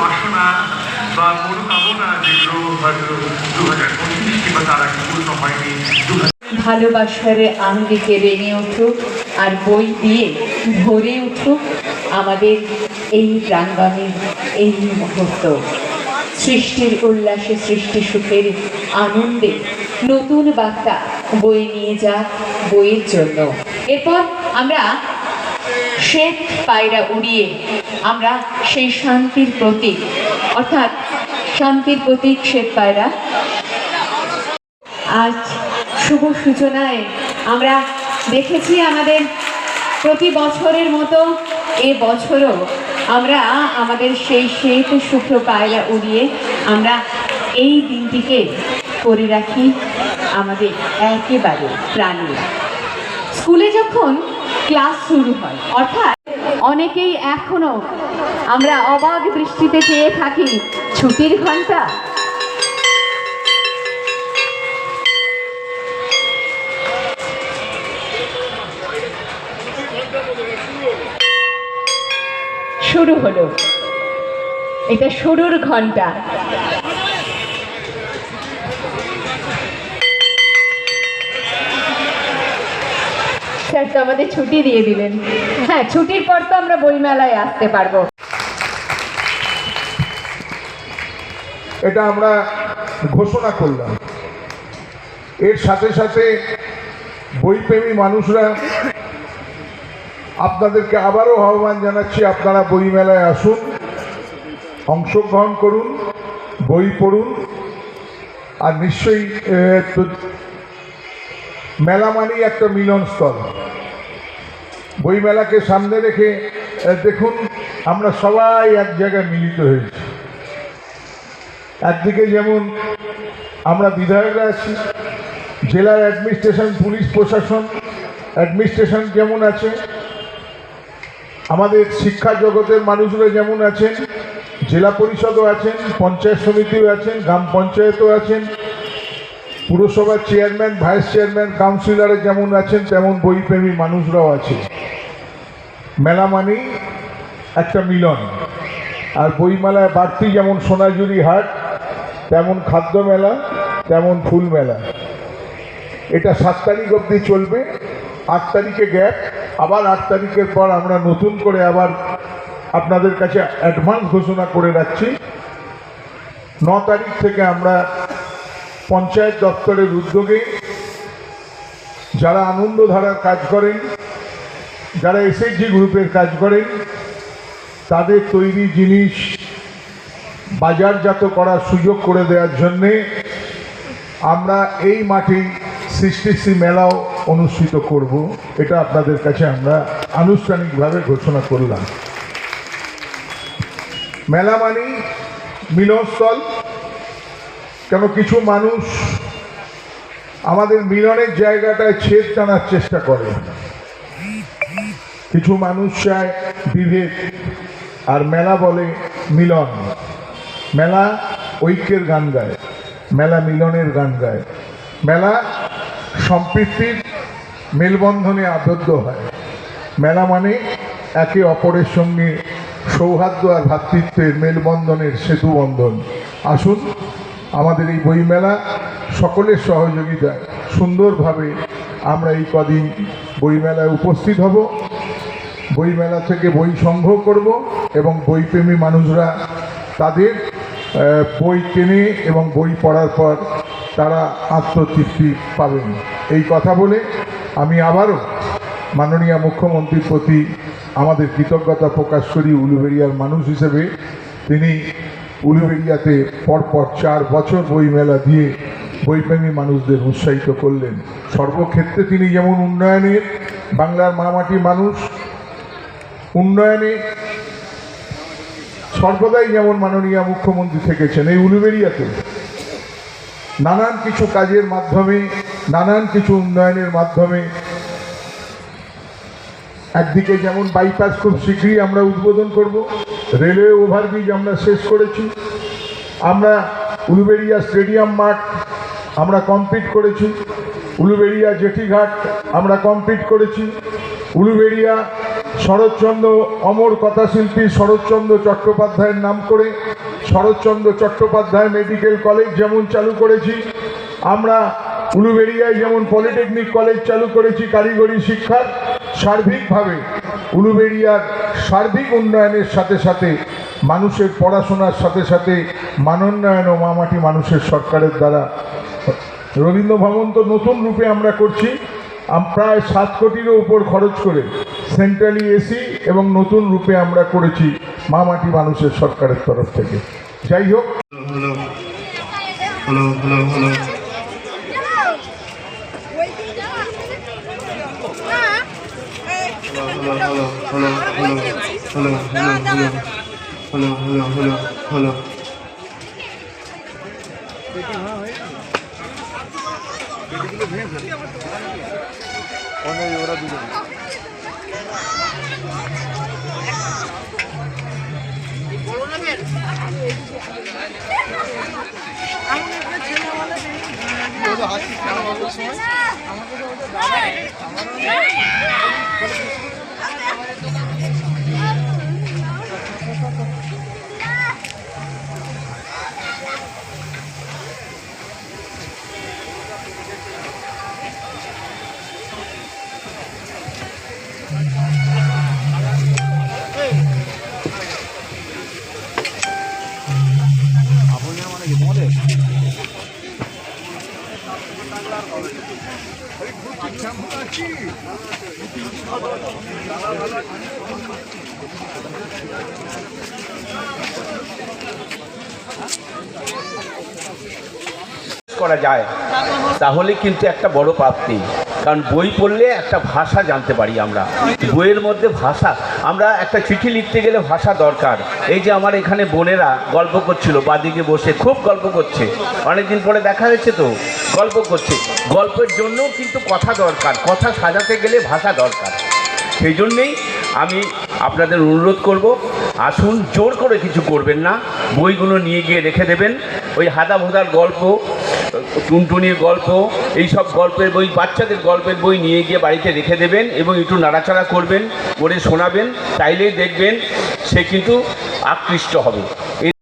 বাসনা বা মনোকামনা যেগুলো হয়তো 2025 কিংবা তার আগে পূর্ণ হয়নি, ভালোবাসার আঙ্গিকে রেঙে উঠুক আর বই দিয়ে ভরে উঠুক আমাদের এই প্রাঙ্গণের এই মুহূর্ত। সৃষ্টির উল্লাসে, সৃষ্টি সুখের আনন্দে নতুন বার্তা বই নিয়ে যাক বইয়ের জন্য। এরপর আমরা শ্বেত পায়রা উড়িয়ে আমরা সেই শান্তির প্রতীক, অর্থাৎ শান্তির প্রতীক শ্বেত পায়রা, আজ শুভ সূচনায় আমরা দেখেছি আমাদের প্রতি বছরের মতো এ বছরও আমরা আমাদের সেই শ্বেত শুভ্র পায়রা উড়িয়ে আমরা এই দিনটিকে করে রাখি আমাদের একেবারে প্রাণীর। স্কুলে যখন ক্লাস শুরু হয়, অর্থাৎ অনেকেই এখনো আমরা অবাক দৃষ্টিতে চেয়ে থাকি ছুটির ঘন্টা। শুরু হলো, এটা শুরুর ঘন্টা। স্যার তো আমাদের ছুটি দিয়ে দিলেন। হ্যাঁ, ছুটির পর তো আমরা বইমেলায় আসতে পারবো। এটা আমরা ঘোষণা করলাম। এর সাথে সাথে বইপ্রেমী মানুষরা আপনাদেরকে আবারও আহ্বান জানাচ্ছি, আপনারা বইমেলায় আসুন, অংশগ্রহণ করুন, বই পড়ুন। আর নিশ্চয়ই মেলা মানেই একটা মিলনস্থল। বইমেলাকে সামনে রেখে দেখুন আমরা সবাই এক জায়গায় মিলিত হয়েছি। একদিকে যেমন আমরা বিধায়করা আছি, জেলার অ্যাডমিনিস্ট্রেশন, পুলিশ প্রশাসন অ্যাডমিনিস্ট্রেশন যেমন আছে, আমাদের শিক্ষা জগতের মানুষরা যেমন আছেন, জেলা পরিষদও আছেন, পঞ্চায়েত সমিতিও আছেন, গ্রাম পঞ্চায়েতও আছেন, পুরসভার চেয়ারম্যান, ভাইস চেয়ারম্যান, কাউন্সিলর যেমন আছেন, তেমন বইপ্রেমী মানুষরাও আছে। মেলা মানেই একটা মিলন। আর বইমেলায় বাড়তি যেমন সোনাঝুরি হাট, তেমন খাদ্য মেলা, তেমন ফুল মেলা। এটা 7 তারিখ অবধি চলবে। 8 তারিখে গ্যাপ, আবার 8 তারিখের পর আমরা নতুন করে আবার আপনাদের কাছে অ্যাডভান্স ঘোষণা করে রাখছি। 9 তারিখ থেকে আমরা পঞ্চায়েত দপ্তরের উদ্যোগে যারা আনন্দধারার কাজ করেন, যারা এসএইচজি গ্রুপের কাজ করেন, তাদের তৈরি জিনিস বাজারজাত করার সুযোগ করে দেওয়ার জন্যে আমরা এই মাঠেই সৃষ্টিশ্রী মেলাও অনুষ্ঠিত করব। এটা আপনাদের কাছে আমরা আনুষ্ঠানিকভাবে ঘোষণা করলাম। মেলা মানেই মিলনস্থল। কেন কিছু মানুষ আমাদের মিলনের জায়গাটায় ছেদ টানার চেষ্টা করে, কিছু মানুষ চায় বিভেদ, আর মেলা বলে মিলন। মেলা ঐক্যের গান গায়, মেলা মিলনের গান গায়, মেলা সম্প্রীতির মেলবন্ধনে আবদ্ধ হয়। মেলা মানে একে অপরের সঙ্গে সৌহার্দ্য আর ভ্রাতৃত্বের মেলবন্ধনের সেতুবন্ধন। আসুন আমাদের এই বইমেলা সকলের সহযোগিতায় সুন্দরভাবে আমরা এই কদিন বইমেলায় উপস্থিত হব। বইমেলা থেকে বই সংগ্রহ করব এবং বইপ্রেমী মানুষরা তাদের বই কেনে এবং বই পড়ার পর তারা আত্মতৃপ্তি পাবেন। এই কথা বলে আমি আবারও মাননীয় মুখ্যমন্ত্রীর প্রতি আমাদের কৃতজ্ঞতা প্রকাশ করি। উলুবেড়িয়ার মানুষ হিসেবে তিনি উলুবেড়িয়াতে পরপর 4 বছর বইমেলা দিয়ে বইপ্রেমী মানুষদের উৎসাহিত করলেন। সর্বক্ষেত্রে তিনি যেমন উন্নয়নের, বাংলার মামাটি মানুষ উন্নয়নে সর্বদাই যেমন মাননীয় মুখ্যমন্ত্রী থেকেছেন, এই উলুবেড়িয়াতে নানান কিছু কাজের মাধ্যমে, নানান কিছু উন্নয়নের মাধ্যমে একদিকে যেমন বাইপাস খুব শীঘ্রই আমরা উদ্বোধন করব, রেলওয়ে ওভারব্রিজ আমরা শেষ করেছি, আমরা উলুবেড়িয়া স্টেডিয়াম মাঠ আমরা কমপ্লিট করেছি, উলুবেড়িয়া জেটিঘাট আমরা কমপ্লিট করেছি, উলুবেড়িয়া শরৎচন্দ্র অমর কথাশিল্পী শরৎচন্দ্র চট্টোপাধ্যায়ের নাম করে শরৎচন্দ্র চট্টোপাধ্যায় মেডিকেল কলেজ যেমন চালু করেছি, আমরা উলুবেড়িয়ায় যেমন পলিটেকনিক কলেজ চালু করেছি কারিগরি শিক্ষার, সার্বিকভাবে উলুবেড়িয়ার সার্বিক উন্নয়নের সাথে সাথে মানুষের পড়াশোনার সাথে সাথে মানোন্নয়ন ও মামাটি মানুষের সরকারের দ্বারা রবীন্দ্র ভবন তো নতুন রূপে আমরা করছি, প্রায় 7 কোটিরও উপর খরচ করে সেন্ট্রালি এসি এবং নতুন রূপে আমরা করেছি মামাটি মানুষের সরকারের তরফ থেকে। যাই হোক, করা যায় তাহলে কিন্তু একটা বড় প্রাপ্তি, কারণ বই পড়লে একটা ভাষা জানতে পারি আমরা, বইয়ের মধ্যে ভাষা, আমরা একটা চিঠি লিখতে গেলে ভাষা দরকার। এই যে আমার এখানে বোনেরা গল্প করছিল, বাদিকে বসে খুব গল্প করছে, অনেকদিন পরে দেখা হয়েছে তো গল্প করছে, গল্পের জন্যও কিন্তু কথা দরকার, কথা সাজাতে গেলে ভাষা দরকার। সেই জন্যেই আমি আপনাদের অনুরোধ করব, আসুন, জোর করে কিছু করবেন না, বইগুলো নিয়ে গিয়ে রেখে দেবেন। ওই হাদা ভোদার গল্প, টুনটুনির গল্প, এই সব গল্পের বই, বাচ্চাদের গল্পের বই নিয়ে গিয়ে বাড়িতে রেখে দেবেন এবং একটু নাড়াচাড়া করবেন, করে শোনাবেন, তাইলেই দেখবেন সে কিন্তু আকৃষ্ট হবে।